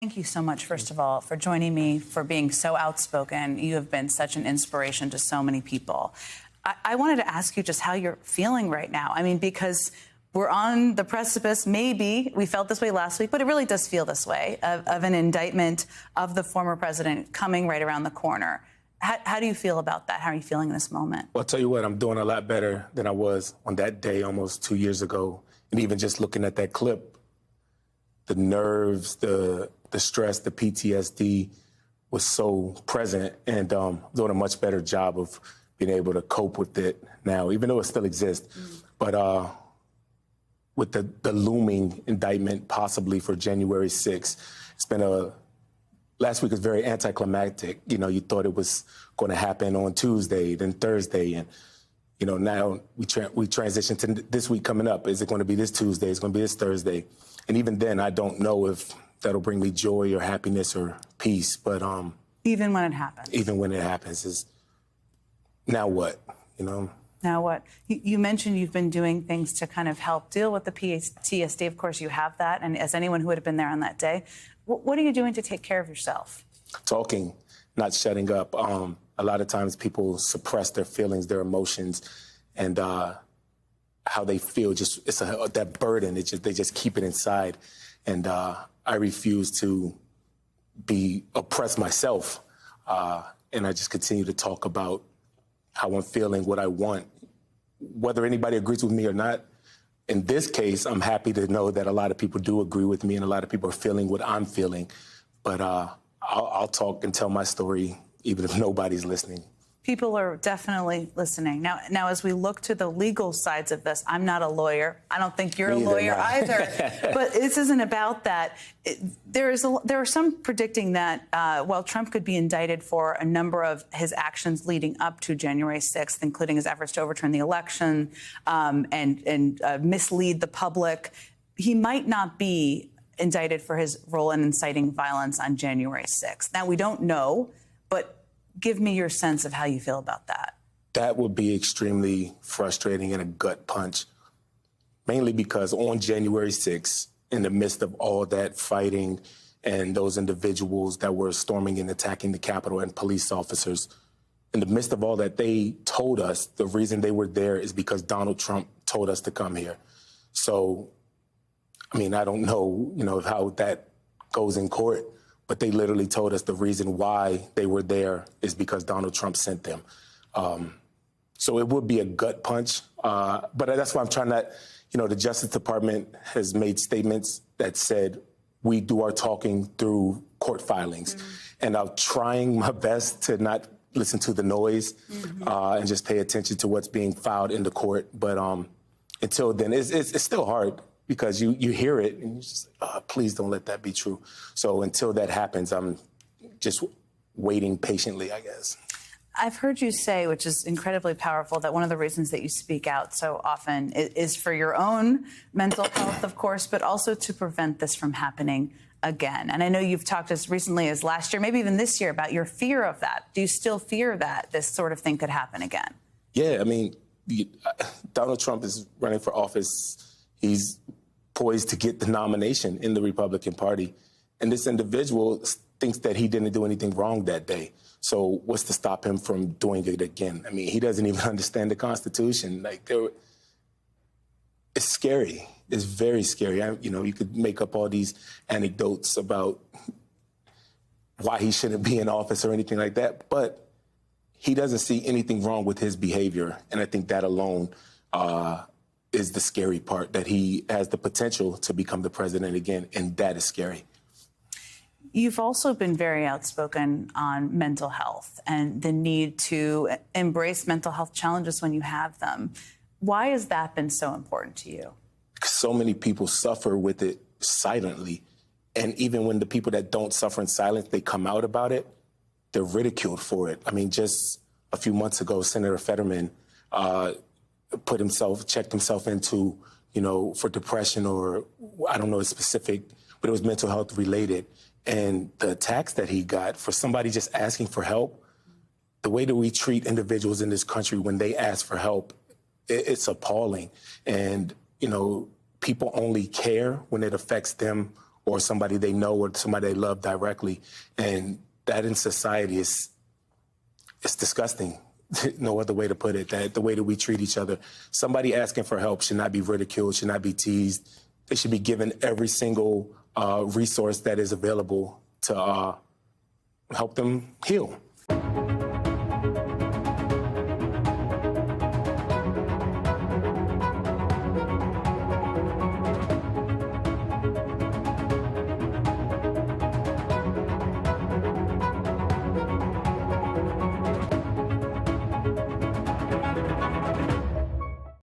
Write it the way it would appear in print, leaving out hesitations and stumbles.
Thank you so much, first of all, for joining me, for being so outspoken. You have been such an inspiration to so many people. I wanted to ask you just how you're feeling right now. I mean, because we're on the precipice, maybe, we felt this way last week, but it really does feel this way, of an indictment of the former president coming right around the corner. How do you feel about that? How are you feeling in this moment? Well, I'll tell you what, I'm doing a lot better than I was on that day almost 2 years ago. And even just looking at that clip, the nerves, the stress, the PTSD was so present, and doing a much better job of being able to cope with it now, even though it still exists. But with the looming indictment possibly for January 6th, it's been last week was very anticlimactic. You know, you thought it was going to happen on Tuesday, then Thursday, and you know, now we transition to this week coming up. Is it going to be this Tuesday? Is it going to be this Thursday? And even then, I don't know if that'll bring me joy or happiness or peace. But even when it happens, is now what? You know. Now what? You mentioned you've been doing things to kind of help deal with the PTSD. Of course, you have that, and as anyone who would have been there on that day, what are you doing to take care of yourself? Talking, not shutting up. A lot of times people suppress their feelings, their emotions, and how they feel. Just that burden. They just keep it inside, and I refuse to be oppressed myself, and I just continue to talk about how I'm feeling, what I want, whether anybody agrees with me or not. In this case, I'm happy to know that a lot of people do agree with me and a lot of people are feeling what I'm feeling. But I'll talk and tell my story even if nobody's listening. People are definitely listening. Now, as we look to the legal sides of this, I'm not a lawyer. I don't think you're a lawyer either. But this isn't about that. There are some predicting that while Trump could be indicted for a number of his actions leading up to January 6th, including his efforts to overturn the election and mislead the public, he might not be indicted for his role in inciting violence on January 6th. Now, we don't know, but give me your sense of how you feel about that. That would be extremely frustrating and a gut punch, mainly because on January 6th, in the midst of all that fighting and those individuals that were storming and attacking the Capitol and police officers, in the midst of all that, they told us the reason they were there is because Donald Trump told us to come here. So, I mean, I don't know, how that goes in court, but they literally told us the reason why they were there is because Donald Trump sent them. So it would be a gut punch. But that's why I'm trying to, the Justice Department has made statements that said we do our talking through court filings. And I'm trying my best to not listen to the noise and just pay attention to what's being filed in the court. But until then, it's still hard, because you hear it and you're just like, please don't let that be true. So until that happens, I'm just waiting patiently, I guess. I've heard you say, which is incredibly powerful, that one of the reasons that you speak out so often is for your own mental health, of course, but also to prevent this from happening again. And I know you've talked as recently as last year, maybe even this year, about your fear of that. Do you still fear that this sort of thing could happen again? Yeah, I mean, Donald Trump is running for office. He's poised to get the nomination in the Republican Party. And this individual thinks that he didn't do anything wrong that day. So what's to stop him from doing it again? I mean, he doesn't even understand the Constitution. It's scary. It's very scary. You could make up all these anecdotes about why he shouldn't be in office or anything like that, but he doesn't see anything wrong with his behavior. And I think that alone is the scary part, that he has the potential to become the president again, and that is scary. You've also been very outspoken on mental health and the need to embrace mental health challenges when you have them. Why has that been so important to you? So many people suffer with it silently. And even when the people that don't suffer in silence, they come out about it, they're ridiculed for it. I mean, just a few months ago, Senator Fetterman checked himself into, for depression, or I don't know it's specific, but it was mental health related. And the attacks that he got for somebody just asking for help, the way that we treat individuals in this country when they ask for help, it's appalling. And, people only care when it affects them or somebody they know or somebody they love directly. And that in society is, it's disgusting. No other way to put it, that the way that we treat each other. Somebody asking for help should not be ridiculed, should not be teased. They should be given every single resource that is available to help them heal.